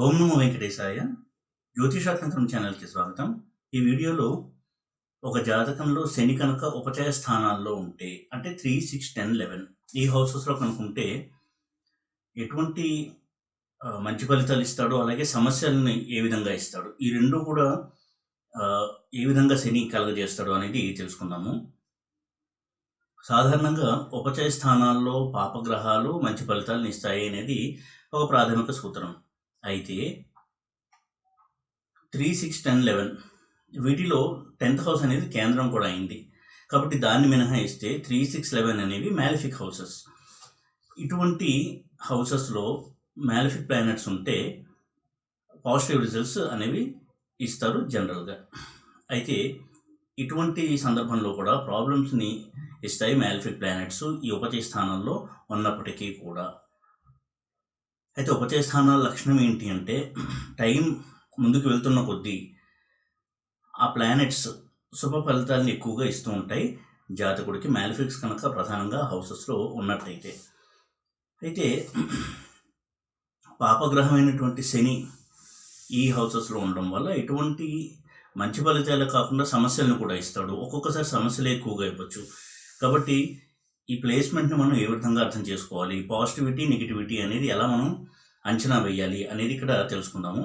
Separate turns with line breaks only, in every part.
ఓం నమో వెంకటేశాయ. జ్యోతిషాతంత్రం ఛానల్కి స్వాగతం. ఈ వీడియోలో ఒక జాతకంలో శని కనుక ఉపచయ స్థానాల్లో ఉంటే అంటే 3, 6, 10, 11 ఈ హౌసెస్లో కనుకుంటే ఎటువంటి మంచి ఫలితాలు ఇస్తాడో, అలాగే సమస్యలని ఏ విధంగా ఇస్తాడు, ఈ రెండు కూడా ఏ విధంగా శని కలగజేస్తాడు అనేది తెలుసుకుందాము. సాధారణంగా ఉపచయ స్థానాల్లో పాపగ్రహాలు మంచి ఫలితాలను ఇస్తాయి అనేది ఒక ప్రాథమిక సూత్రం. అయితే 3, 6, 10, 11 వీటిలో 10th హౌస్ అనేది కేంద్రం కూడా అయింది. కాబట్టి దాన్ని మినహాయిస్తే 3, 6, 11 అనేవి మ్యాలిఫిక్ హౌసెస్. ఇటువంటి హౌసెస్లో మ్యాలిఫిక్ ప్లానెట్స్ ఉంటే పాజిటివ్ రిజల్ట్స్ అనేవి ఇస్తారు జనరల్గా. అయితే ఇటువంటి సందర్భంలో కూడా ప్రాబ్లమ్స్ని ఇస్తాయి మ్యాలిఫిక్ ప్లానెట్స్ ఈ ఉపచయ స్థానంలో ఉన్నప్పటికీ కూడా. అయితే ఉపచయ స్థానాల లక్షణం ఏంటి అంటే, టైం ముందుకు వెళ్తున్న కొద్దీ ఆ ప్లానెట్స్ శుభ ఫలితాలను ఎక్కువగా ఇస్తూ ఉంటాయి జాతకుడికి, మ్యాలిఫిక్స్ కనుక ప్రధానంగా హౌసెస్లో ఉన్నట్టయితే. అయితే పాపగ్రహమైనటువంటి శని ఈ హౌసెస్లో ఉండడం వల్ల ఎటువంటి మంచి ఫలితాలు కాకుండా సమస్యలను కూడా ఇస్తాడు. ఒక్కొక్కసారి సమస్యలే ఎక్కువగా ఇవ్వచ్చు. కాబట్టి ఈ ప్లేస్మెంట్ని మనం ఏ విధంగా అర్థం చేసుకోవాలి, పాజిటివిటీ నెగిటివిటీ అనేది ఎలా మనం అంచనా వేయాలి అనేది ఇక్కడ తెలుసుకుందాము.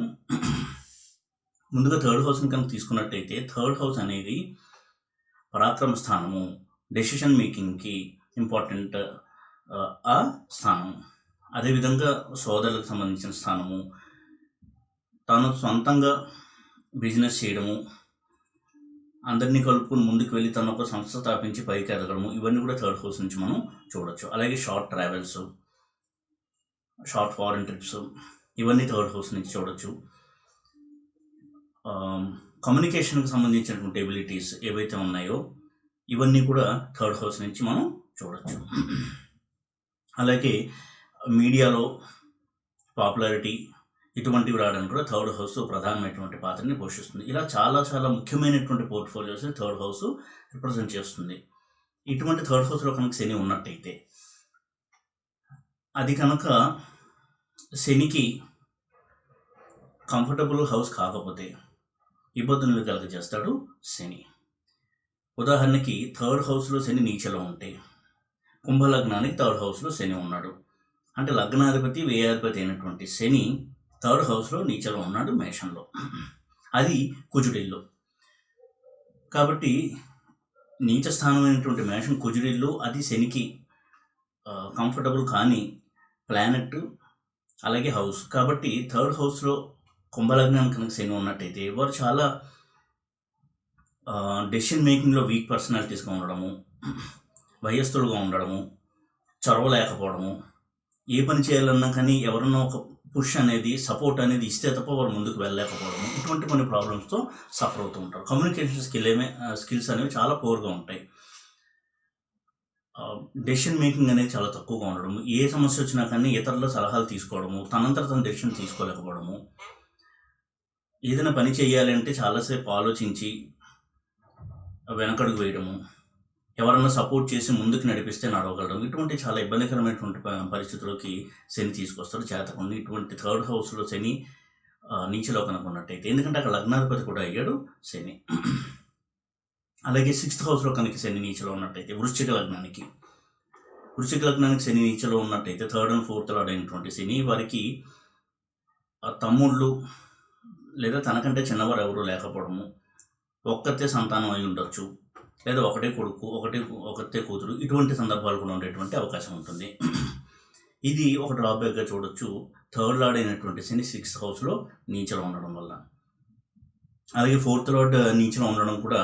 ముందుగా 3rd హౌస్ని కనుక తీసుకున్నట్టయితే 3rd హౌస్ అనేది పరాక్రమ స్థానము, డెసిషన్ మేకింగ్కి ఇంపార్టెంట్ ఆ స్థానం. అదేవిధంగా సోదరులకు సంబంధించిన స్థానము, తాను సొంతంగా బిజినెస్ చేయడము, అందరినీ కలుపుకుని ముందుకు వెళ్ళి తను ఒక సంస్థ స్థాపించి పైకి ఎదగడము, ఇవన్నీ కూడా 3rd హౌస్ నుంచి మనం చూడొచ్చు. అలాగే short travels, short foreign trips, ఇవన్నీ 3rd హౌస్ నుంచి చూడొచ్చు. కమ్యూనికేషన్కి సంబంధించినటువంటి ఎబిలిటీస్ ఏవైతే ఉన్నాయో ఇవన్నీ కూడా 3rd హౌస్ నుంచి మనం చూడొచ్చు. అలాగే మీడియాలో పాపులారిటీ ఇటువంటివి రావడానికి కూడా 3rd హౌస్ ప్రధానమైనటువంటి పాత్రని పోషిస్తుంది. ఇలా చాలా చాలా ముఖ్యమైనటువంటి పోర్ట్ఫోలియోస్ని 3rd హౌస్ రిప్రజెంట్ చేస్తుంది. ఇటువంటి 3rd హౌస్లో కనుక శని ఉన్నట్టయితే, అది కనుక శనికి కంఫర్టబుల్ హౌస్ కాకపోతే ఇబ్బందులు కలుగజేస్తాడు శని. ఉదాహరణకి 3rd హౌస్లో శని నీచలో ఉంటే, కుంభలగ్నానికి 3rd హౌస్లో శని ఉన్నాడు అంటే లగ్నాధిపతి వ్యయాధిపతి అయినటువంటి శని 3rd హౌస్లో నీచలో ఉన్నాడు మేషంలో, అది కుజుడిల్లు. కాబట్టి నీచ స్థానమైనటువంటి మేషం కుజుడిల్లు, అది శనికి కంఫర్టబుల్ కానీ ప్లానెట్, అలాగే హౌస్. కాబట్టి 3rd హౌస్లో కుంభలగ్నానికి కనుక శని ఉన్నట్టయితే వారు చాలా డెసిషన్ మేకింగ్లో వీక్ పర్సనాలిటీస్గా ఉండడము, భయస్థులుగా ఉండడము, చొరవ లేకపోవడము, ఏ పని చేయాలన్నా కానీ ఎవరన్నా ఒక పుష్ అనేది, సపోర్ట్ అనేది ఇస్తే తప్ప వారు ముందుకు వెళ్ళలేకపోవడము, ఇటువంటి కొన్ని ప్రాబ్లమ్స్తో సఫర్ అవుతూ ఉంటారు. కమ్యూనికేషన్ స్కిల్స్ అనేవి చాలా పూర్గా ఉంటాయి. డెసిషన్ మేకింగ్ అనేది చాలా తక్కువగా ఉండడము, ఏ సమస్య వచ్చినా కానీ ఇతరుల సలహాలు తీసుకోవడము, తనంతట తన డెసిషన్ తీసుకోలేకపోవడము, ఏదైనా పని చేయాలి అంటే చాలాసేపు ఆలోచించి వెనకడుగు వేయడము, ఎవరన్నా సపోర్ట్ చేసి ముందుకు నడిపిస్తే నడవగలడం, ఇటువంటి చాలా ఇబ్బందికరమైనటువంటి పరిస్థితుల్లోకి శని తీసుకొస్తాడు జాతకంలో. ఇటువంటి 3rd హౌస్లో శని నీచలో కనుక ఉన్నట్టయితే, ఎందుకంటే అక్కడ లగ్నాధిపతి కూడా అయ్యాడు శని. అలాగే 6th హౌస్లో కనుక శని నీచలో ఉన్నట్టయితే, వృశ్చిక లగ్నానికి శని నీచలో ఉన్నట్టయితే 3rd and 4th లార్డ్ అయినటువంటి శని వారికి తమ్ముళ్ళు లేదా తనకంటే చిన్నవారు ఎవరు లేకపోవడము, ఒక్కతే సంతానం అయి ఉండొచ్చు, లేదా ఒకటే కొడుకు ఒకటే కూతురు, ఇటువంటి సందర్భాలు కూడా ఉండేటువంటి అవకాశం ఉంటుంది. ఇది ఒక డ్రాబ్యాక్గా చూడొచ్చు 3rd లార్డ్ అయినటువంటి శని 6th హౌస్లో నీచలో ఉండడం వల్ల. అలాగే 4th లార్డ్ నీచలో ఉండడం కూడా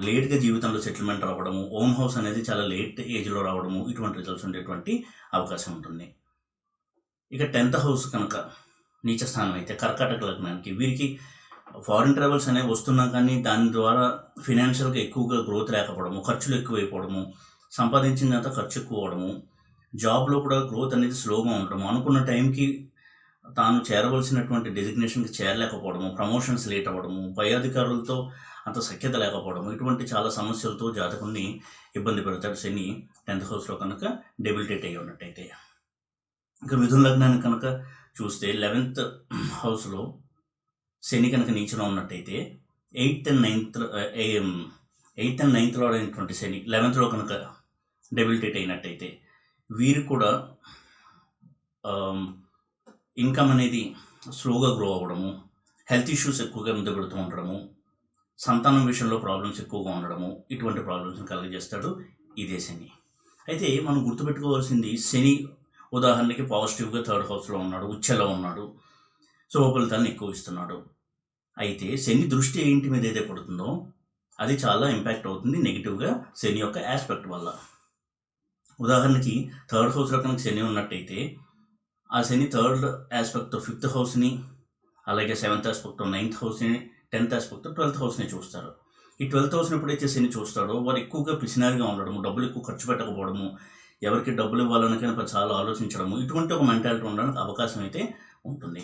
లేట్గా జీవితంలో సెటిల్మెంట్ రావడము, ఓన్ హౌస్ అనేది చాలా లేట్ ఏజ్లో రావడము, ఇటువంటి రిజల్ట్స్ ఉండేటువంటి అవకాశం ఉంటుంది. ఇక 10th హౌస్ కనుక నీచ స్థానం అయితే కర్కాటక లగ్నానికి, వీరికి ఫారిన్ ట్రావెల్స్ అనేవి వస్తున్నా కానీ దాని ద్వారా ఫినాన్షియల్గా ఎక్కువగా గ్రోత్ లేకపోవడము, ఖర్చులు ఎక్కువైపోవడము, సంపాదించినంత ఖర్చు ఎక్కువ అవడము, జాబ్లో కూడా గ్రోత్ అనేది స్లోగా ఉండడము, అనుకున్న టైంకి తాను చేరవలసినటువంటి డెసిగ్నేషన్కి చేరలేకపోవడము, ప్రమోషన్స్ లేట్ అవ్వడము, పై అధికారులతో అంత సఖ్యత లేకపోవడము, ఇటువంటి చాలా సమస్యలతో జాతకుని ఇబ్బంది పెడతాడు శని 10th హౌస్లో కనుక డెబిలిటేట్ అయ్యి ఉన్నట్టయితే. ఇక మిథున లగ్నానికి కనుక చూస్తే 11th హౌస్లో శని కనుక నీచలో ఉన్నట్టయితే 8th and 9th లార్డ్ అయినటువంటి శని 11thలో కనుక డెబిలిటేట్ అయినట్టయితే వీరు కూడా ఇన్కమ్ అనేది స్లోగా గ్రో అవ్వడము, హెల్త్ ఇష్యూస్ ఎక్కువగా ముందు పెడుతూ ఉండడము, సంతానం విషయంలో ప్రాబ్లమ్స్ ఎక్కువగా ఉండడము, ఇటువంటి ప్రాబ్లమ్స్ని కలుగజేస్తాడు ఇదే శని. అయితే మనం గుర్తుపెట్టుకోవాల్సింది, శని ఉదాహరణకి పాజిటివ్గా 3rd హౌస్లో ఉన్నాడు, ఉచ్చలో ఉన్నాడు, శుభ ఫలితాలను ఎక్కువ ఇస్తున్నాడు. అయితే శని దృష్టి ఏంటి మీద ఏదైతే పడుతుందో అది చాలా ఇంపాక్ట్ అవుతుంది నెగిటివ్గా శని యొక్క ఆస్పెక్ట్ వల్ల. ఉదాహరణకి 3rd హౌస్లో కనుక శని ఉన్నట్టయితే ఆ శని 3rd ఆస్పెక్ట్తో 5th హౌస్ని, అలాగే 7th ఆస్పెక్ట్తో 9th హౌస్ని, 10th ఆస్పెక్ట్తో 12th హౌస్ని చూస్తారు. ఈ 12th హౌస్ని ఎప్పుడైతే శని చూస్తాడో వారు ఎక్కువగా పిసినారిగా ఉండడము, డబ్బులు ఎక్కువ ఖర్చు పెట్టకపోవడము, ఎవరికి డబ్బులు ఇవ్వాలనికైనా చాలా ఆలోచించడము, ఇటువంటి ఒక మెంటాలిటీ ఉండడానికి అవకాశం అయితే ఉంటుంది.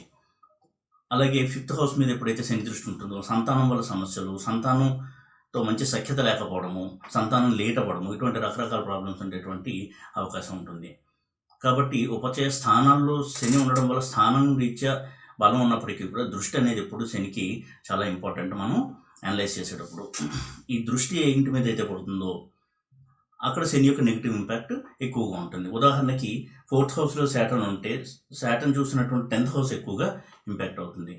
అలాగే 5th హౌస్ మీద ఎప్పుడైతే శని దృష్టి ఉంటుందో సంతానం వల్ల సమస్యలు, సంతానంతో మంచి సఖ్యత లేకపోవడము, సంతానం లేట్ అవ్వడము, ఇటువంటి రకరకాల ప్రాబ్లమ్స్ ఉండేటువంటి అవకాశం ఉంటుంది. కాబట్టి ఉపచయ స్థానాల్లో శని ఉండడం వల్ల స్థానం రీత్యా బలం ఉన్నప్పటికీ కూడా దృష్టి అనేది ఎప్పుడు శనికి చాలా ఇంపార్టెంట్ మనం అనలైజ్ చేసేటప్పుడు. ఈ దృష్టి ఇంటి మీద అయితే పడుతుందో అక్కడ శని యొక్క నెగిటివ్ ఇంపాక్ట్ ఎక్కువగా ఉంటుంది. ఉదాహరణకి 4th హౌస్లో శాటర్న్ ఉంటే శాటర్న్ చూసినటువంటి 10th హౌస్ ఎక్కువగా ఇంపాక్ట్ అవుతుంది.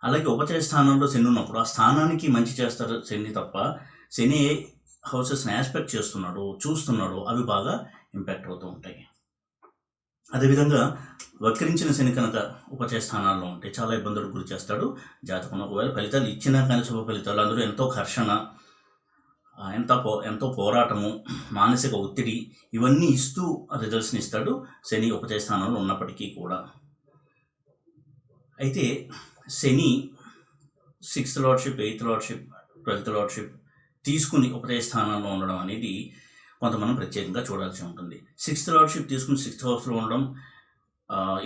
అలాగే ఉపచయ స్థానంలో శని ఉన్నప్పుడు ఆ స్థానానికి మంచి చేస్తారు శని తప్ప, శని ఏ హౌసెస్ని ఆస్పెక్ట్ చేస్తున్నాడో చూస్తున్నాడో అవి బాగా ఇంపాక్ట్ అవుతూ ఉంటాయి. అదేవిధంగా వక్రించిన శని కనుక ఉపచయ స్థానాల్లో ఉంటే చాలా ఇబ్బందులకు గురి చేస్తాడు జాతకం. ఒకవేళ ఫలితాలు ఇచ్చినా కానీ శుభ ఫలితాలు, అందులో ఎంతో ఘర్షణ, ఎంతో పోరాటము, మానసిక ఒత్తిడి ఇవన్నీ ఇస్తూ రిజల్ట్స్ని ఇస్తాడు శని ఉపచయ స్థానంలో ఉన్నప్పటికీ కూడా. అయితే శని 6th lordship, 8th lordship, 12th lordship తీసుకుని ఉపచయ స్థానాల్లో ఉండడం అనేది కొంత మనం ప్రత్యేకంగా చూడాల్సి ఉంటుంది. 6th లార్డ్షిప్ తీసుకుని 6th హౌస్లో ఉండడం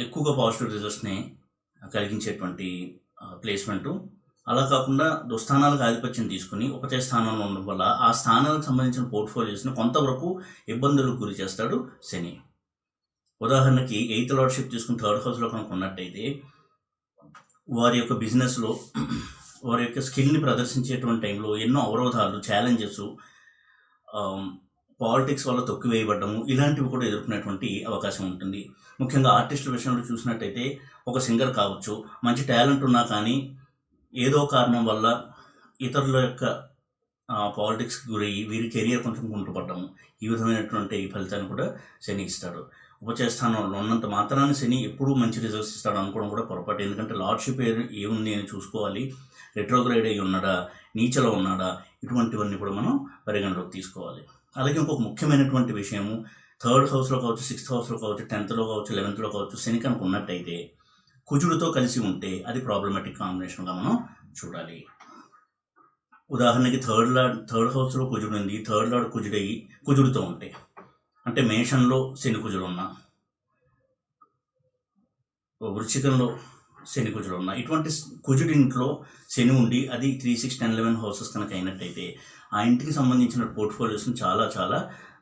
ఎక్కువగా పాజిటివ్ రిజల్ట్స్ని కలిగించేటువంటి ప్లేస్మెంటు. అలా కాకుండా దుస్థానాలకు ఆధిపత్యం తీసుకుని ఉపచయ స్థానంలో ఉండడం వల్ల ఆ స్థానాలకు సంబంధించిన పోర్ట్ఫోలియోస్ని కొంతవరకు ఇబ్బందులకు గురి చేస్తాడు శని. ఉదాహరణకి 8th లార్డ్షిప్ తీసుకుని 3rd హౌస్లో కనుక ఉన్నట్టయితే వారి యొక్క బిజినెస్లో వారి యొక్క స్కిల్ని ప్రదర్శించేటువంటి టైంలో ఎన్నో అవరోధాలు, ఛాలెంజెస్, పాలిటిక్స్ వల్ల తొక్కివేయబడ్డము ఇలాంటివి కూడా ఎదుర్కొనేటువంటి అవకాశం ఉంటుంది. ముఖ్యంగా ఆర్టిస్టుల విషయంలో చూసినట్టయితే ఒక సింగర్ కావచ్చు, మంచి టాలెంట్ ఉన్నా కానీ ఏదో కారణం వల్ల ఇతరుల యొక్క పాలిటిక్స్కి గురయ్యి వీరి కెరియర్ కొంచెం కుంటుపడ్డము, ఈ విధమైనటువంటి ఫలితాన్ని కూడా శని ఇస్తాడు. ఉపచయ స్థానంలో ఉన్నంత మాత్రాన్ని శని ఎప్పుడూ మంచి రిజల్ట్స్ ఇస్తాడు అనుకోవడం కూడా పొరపాటు. ఎందుకంటే లార్డ్షిప్ ఏముంది అని చూసుకోవాలి, రెట్రోగ్రేడ్ అయ్యి ఉన్నాడా, నీచలో ఉన్నాడా, ఇటువంటివన్నీ కూడా మనం పరిగణలోకి తీసుకోవాలి. అలాగే ఇంకొక ముఖ్యమైనటువంటి విషయము, 3rd హౌస్లో కావచ్చు, 6th హౌస్లో కావచ్చు, 10thలో కావచ్చు, 11thలో కావచ్చు శని కనుక ఉన్నట్టయితే కుజుడితో కలిసి ఉంటే అది ప్రాబ్లమాటిక్ కాంబినేషన్గా మనం చూడాలి. ఉదాహరణకి 3rd హౌస్లో కుజుడు ఉంది, 3rd లార్డ్ కుజుడితో ఉంటే, అంటే మేషంలో శని కుజుడు ఉన్నా, వృశ్చికంలో శని కుజుడు ఉన్నా, ఇటువంటి కుజుడి ఇంట్లో శని ఉండి అది 3, 6, 10, 11 హౌసెస్ కనుక అయినట్టయితే ఆ ఇంటికి సంబంధించిన పోర్ట్ఫోలియోస్ని చాలా చాలా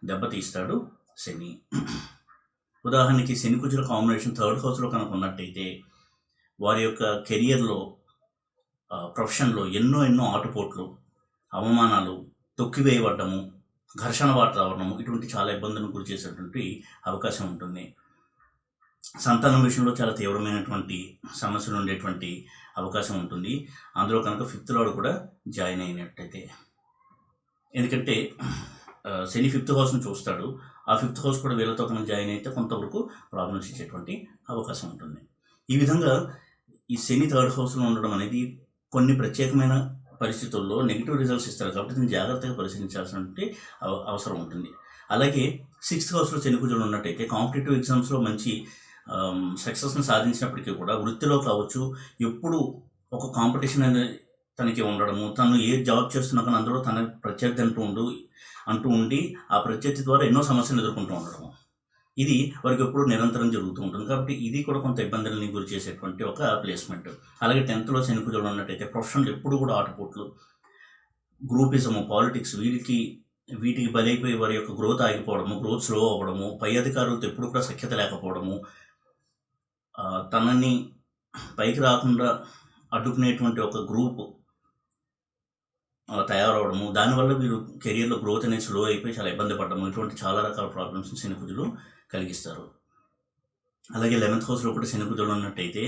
దెబ్బతీస్తాడు శని. ఉదాహరణకి శని కుజుల కాంబినేషన్ 3rd హౌస్లో కనుక ఉన్నట్టయితే వారి యొక్క కెరియర్లో, ప్రొఫెషన్లో ఎన్నో ఆటుపోట్లు, అవమానాలు, తొక్కివేయబడ్డము, ఘర్షణ వాతావరణము ఇటువంటి చాలా ఇబ్బందులను గురి చేసేటువంటి అవకాశం ఉంటుంది. సంతానం విషయంలో చాలా తీవ్రమైనటువంటి సమస్యలు ఉండేటువంటి అవకాశం ఉంటుంది. అందులో కనుక 5th లార్డ్ కూడా జాయిన్ అయినట్టయితే, ఎందుకంటే శని 5th హౌస్ని చూస్తాడు, ఆ 5th హౌస్ కూడా వీళ్ళతో కనుక జాయిన్ అయితే కొంతవరకు ప్రాబ్లమ్స్ ఇచ్చేటువంటి అవకాశం ఉంటుంది. ఈ విధంగా ఈ శని 3rd హౌస్లో ఉండడం అనేది కొన్ని ప్రత్యేకమైన పరిస్థితుల్లో నెగిటివ్ రిజల్ట్స్ ఇస్తారు కాబట్టి దీన్ని జాగ్రత్తగా పరిశీలించాల్సినటువంటి అవసరం ఉంటుంది. అలాగే 6th హౌస్లో శని కుజుడు ఉన్నట్టయితే కాంపిటేటివ్ ఎగ్జామ్స్లో మంచి సక్సెస్ని సాధించినప్పటికీ కూడా వృత్తిలో కావచ్చు ఎప్పుడు ఒక కాంపిటీషన్ అనేది తనకి ఉండడము, తను ఏ జాబ్ చేస్తున్నా కానీ అందులో తన ప్రత్యర్థి అంటూ ఉండి ఆ ప్రత్యర్థి ద్వారా ఎన్నో సమస్యలు ఎదుర్కొంటూ ఉండడము, ఇది వారికి ఎప్పుడు నిరంతరం జరుగుతూ ఉంటుంది. కాబట్టి ఇది కూడా కొంత ఇబ్బందులని గురి చేసేటువంటి ఒక ప్లేస్మెంట్. అలాగే 10thలో శని కుజుడు ఉన్నట్టయితే ప్రొఫెషన్లు ఎప్పుడు కూడా ఆటుపోట్లు, గ్రూపిజము, పాలిటిక్స్ వీటికి బలైపోయి వారి యొక్క గ్రోత్ ఆగిపోవడము, గ్రోత్ స్లో అవ్వడము, పై అధికారులతో ఎప్పుడు కూడా సఖ్యత లేకపోవడము, తనని పైకి రాకుండా అడ్డుకునేటువంటి ఒక గ్రూప్ తయారవడము, దానివల్ల వీరు కెరియర్లో గ్రోత్ అనేది స్లో అయిపోయి చాలా ఇబ్బంది పడడము, ఇటువంటి చాలా రకాల ప్రాబ్లమ్స్ శని కుజులు కలిగిస్తారు. అలాగే 11th హౌస్లో కూడా శని కుజులు ఉన్నట్టయితే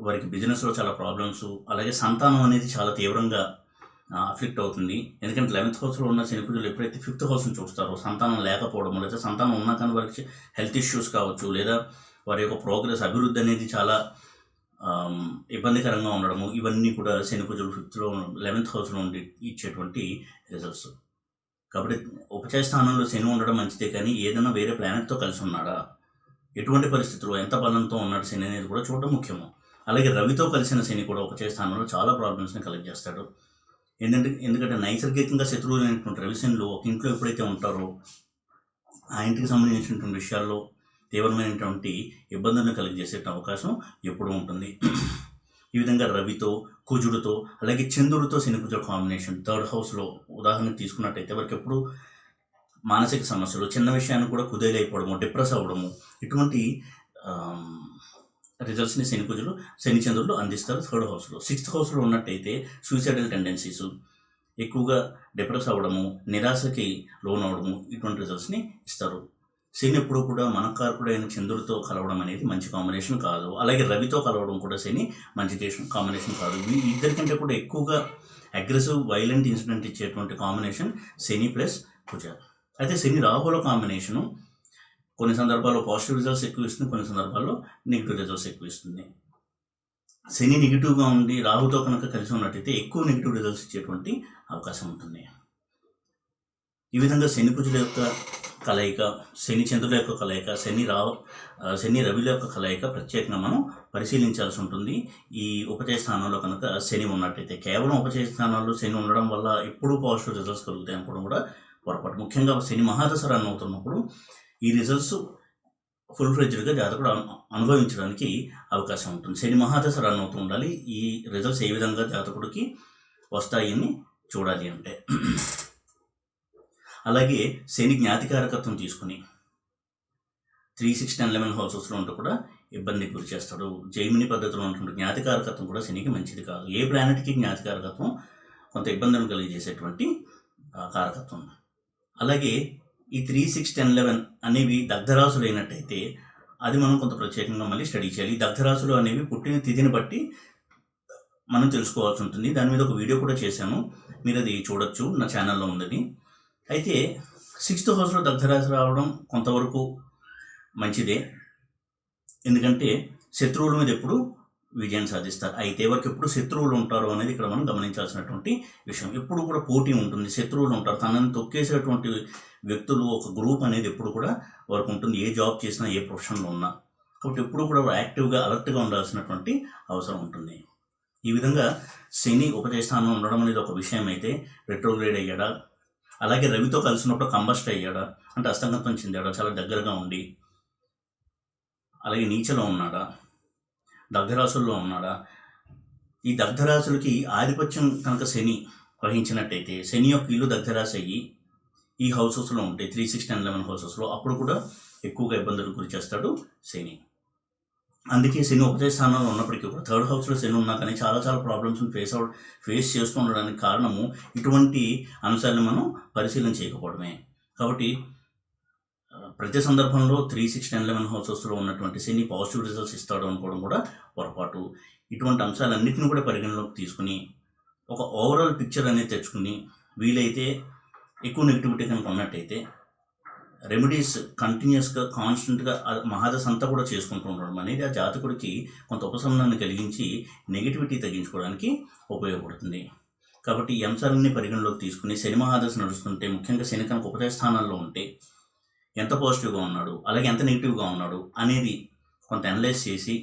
వారికి బిజినెస్లో చాలా ప్రాబ్లమ్స్, అలాగే సంతానం అనేది చాలా తీవ్రంగా అఫెక్ట్ అవుతుంది. ఎందుకంటే 11th హౌస్లో ఉన్న శని కుజులు ఎప్పుడైతే 5th హౌస్ని చూస్తారో సంతానం లేకపోవడం, లేదా సంతానం ఉన్నా కానీ వారికి హెల్త్ ఇష్యూస్ కావచ్చు, లేదా వారి యొక్క ప్రోగ్రెస్ అభివృద్ధి అనేది చాలా ఇబ్బందికరంగా ఉండడము, ఇవన్నీ కూడా శని కుజులు 11th హౌస్లో ఉండి ఇచ్చేటువంటి రిజల్ట్స్. కాబట్టి ఉపచయ స్థానంలో శని ఉండడం మంచిదే, కానీ ఏదైనా వేరే ప్లానెట్తో కలిసి ఉన్నాడా, ఎటువంటి పరిస్థితుల్లో ఎంత బలంతో ఉన్నాడు శని అనేది కూడా చూడడం ముఖ్యము. అలాగే రవితో కలిసిన శని కూడా ఉపచయ స్థానంలో చాలా ప్రాబ్లమ్స్ని కలెక్ట్ చేస్తాడు. ఎందుకంటే నైసర్గికంగా శత్రువులు అయినటువంటి రవి శనులు ఒక ఇంట్లో ఎప్పుడైతే ఉంటారో ఆ ఇంటికి సంబంధించినటువంటి విషయాల్లో తీవ్రమైనటువంటి ఇబ్బందులను కలిగజేసే అవకాశం ఎప్పుడూ ఉంటుంది. ఈ విధంగా రవితో, కుజుడితో, అలాగే చంద్రుడితో శని కుజుల కాంబినేషన్ 3rd హౌస్లో ఉదాహరణకు తీసుకున్నట్టయితే వారికి ఎప్పుడు మానసిక సమస్యలు, చిన్న విషయాన్ని కూడా కుదేలైపోవడము, డిప్రెస్ అవ్వడము, ఇటువంటి రిజల్ట్స్ని శని చంద్రులు అందిస్తారు 3rd హౌస్లో. 6th హౌస్లో ఉన్నట్టయితే సూసైడల్ టెండెన్సీస్, ఎక్కువగా డిప్రెస్ అవ్వడము, నిరాశకి లోన్ అవ్వడము, ఇటువంటి రిజల్ట్స్ని ఇస్తారు. శని ఎప్పుడు కూడా మనకారకుడైన చంద్రుడితో కలవడం అనేది మంచి కాంబినేషన్ కాదు. అలాగే రవితో కలవడం కూడా శని మంచి కాంబినేషన్ కాదు. ఈ ఇద్దరికంటే కూడా ఎక్కువగా అగ్రెసివ్, వైలెంట్ ఇన్సిడెంట్ ఇచ్చేటువంటి కాంబినేషన్ శని ప్లస్ కుజ. అయితే శని రాహుల కాంబినేషను కొన్ని సందర్భాల్లో పాజిటివ్ రిజల్ట్స్ ఎక్కువ ఇస్తుంది, కొన్ని సందర్భాల్లో నెగిటివ్ రిజల్ట్స్ ఎక్కువ ఇస్తుంది. శని నెగిటివ్గా ఉండి రాహుతో కనుక కలిసి ఉన్నట్టయితే ఎక్కువ నెగిటివ్ రిజల్ట్స్ ఇచ్చేటువంటి అవకాశం ఉంటుంది. ఈ విధంగా శని కుజుల యొక్క కలయిక, శని చంద్రుల యొక్క కలయిక, శని రవిల యొక్క కలయిక ప్రత్యేకంగా మనం పరిశీలించాల్సి ఉంటుంది. ఈ ఉపచయ స్థానంలో కనుక శని ఉన్నట్టయితే కేవలం ఉపచయ స్థానాల్లో శని ఉండడం వల్ల ఎప్పుడూ పాజిటివ్ రిజల్ట్స్ కలుగుతాయి అనుకోవడం కూడా పొరపాటు. ముఖ్యంగా శని మహాదశ రన్ అవుతున్నప్పుడు ఈ రిజల్ట్స్ ఫుల్ ఫ్లెడ్జ్డ్గా జాతకుడు అనుభవించడానికి అవకాశం ఉంటుంది. శని మహాదశ రన్ అవుతూ ఉండాలి. ఈ రిజల్ట్స్ ఏ విధంగా జాతకుడికి వస్తాయని చూడాలి అంటే. అలాగే శని జ్ఞాతికారకత్వం తీసుకుని 3, 6, 10, 11 హౌసెస్లో ఉంటూ కూడా ఇబ్బందికి గురి చేస్తాడు. జైమిని పద్ధతిలో ఉన్నటువంటి జ్ఞాతికారకత్వం కూడా శనికి మంచిది కాదు. ఏ ప్లానెట్కి జ్ఞాతికారకత్వం కొంత ఇబ్బందులను కలిగజేసేటువంటి కారకత్వం. అలాగే ఈ 3, 6, 10, 11 అనేవి దగ్ధరాశులు అయినట్టయితే అది మనం కొంత ప్రత్యేకంగా మళ్ళీ స్టడీ చేయాలి. ఈ దగ్ధరాశులు అనేవి పుట్టిన తిథిని బట్టి మనం తెలుసుకోవాల్సి ఉంటుంది. దాని మీద ఒక వీడియో కూడా చేశాను, మీరు అది చూడొచ్చు, నా ఛానల్లో ఉందని. అయితే 6th హౌస్లో దగ్ధరాశి రావడం కొంతవరకు మంచిదే, ఎందుకంటే శత్రువుల మీద ఎప్పుడు విజయం సాధిస్తారు. అయితే ఎవరికి ఎప్పుడు శత్రువులు ఉంటారో అనేది ఇక్కడ మనం గమనించాల్సినటువంటి విషయం. ఎప్పుడు కూడా పోటీ ఉంటుంది, శత్రువులు ఉంటారు, తనని తొక్కేసేటువంటి వ్యక్తులు, ఒక గ్రూప్ అనేది ఎప్పుడు కూడా వరకు ఉంటుంది, ఏ జాబ్ చేసినా, ఏ ప్రొఫెషన్లో ఉన్నా. కాబట్టి ఎప్పుడు కూడా యాక్టివ్గా, అలర్ట్గా ఉండాల్సినటువంటి అవసరం ఉంటుంది. ఈ విధంగా శని ఉపచయ స్థానంలో ఉండడం అనేది ఒక విషయం అయితే, రెట్రోగ్రేడ్ అయ్యాడా, అలాగే రవితో కలిసినప్పుడు కంబస్ట్ అయ్యాడా, అంటే అస్తంగత్వం చెందాడా, చాలా దగ్గరగా ఉండి, అలాగే నీచలో ఉన్నాడా, దగ్ధరాశుల్లో ఉన్నాడా. ఈ దగ్ధరాశులకి ఆధిపత్యం కనుక శని వహించినట్టయితే, శని యొక్క ఇల్లు దగ్ధరాశి అయ్యి ఈ హౌసెస్లో ఉంటాయి 3, 6, 10, 11 హౌసెస్లో, అప్పుడు కూడా ఎక్కువగా ఇబ్బందులకు గురి చేస్తాడు శని. అందుకే శని ఉపచయ స్థానంలో ఉన్నప్పటికీ కూడా 3rd హౌస్లో శని ఉన్నా కానీ చాలా ప్రాబ్లమ్స్ని ఫేస్ చేస్తూ ఉండడానికి కారణము ఇటువంటి అంశాలను మనం పరిశీలన చేయకపోవడమే. కాబట్టి ప్రతి సందర్భంలో 3, 6, 10, 11 హౌసెస్లో ఉన్నటువంటి శని పాజిటివ్ రిజల్ట్స్ ఇస్తాడు అనుకోవడం కూడా పొరపాటు. ఇటువంటి అంశాలన్నింటినీ కూడా పరిగణలోకి తీసుకుని ఒక ఓవరాల్ పిక్చర్ అనేది తెచ్చుకుని, వీలైతే ఎక్కువ నెగిటివిటీ కనుక ఉన్నట్టయితే రెమెడీస్ కంటిన్యూస్గా, కాన్స్టెంట్గా మహాదశ అంతా కూడా చేసుకుంటూ ఉండడం అనేది ఆ జాతకుడికి కొంత ఉపశమనాన్ని కలిగించి నెగిటివిటీ తగ్గించుకోవడానికి ఉపయోగపడుతుంది. కాబట్టి ఈ అంశాలన్నీ పరిగణలోకి తీసుకుని శని మహాదశ నడుస్తుంటే, ముఖ్యంగా శని కనుక ఉపచయ స్థానాల్లో ఉంటే ఎంత పాజిటివ్గా ఉన్నాడు, అలాగే ఎంత నెగిటివ్గా ఉన్నాడు అనేది కొంత అనలైజ్ చేసి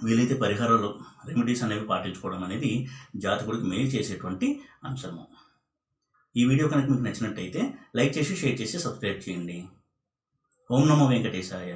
వీలైతే పరిహారాలు, రెమెడీస్ అనేవి పాటించుకోవడం అనేది జాతకుడికి మేలు చేసేటువంటి అంశము. ఈ వీడియో కనుక మీకు నచ్చినట్టయితే లైక్ చేసి, షేర్ చేసి, సబ్స్క్రైబ్ చేయండి. ఓం నమో వెంకటేశాయ.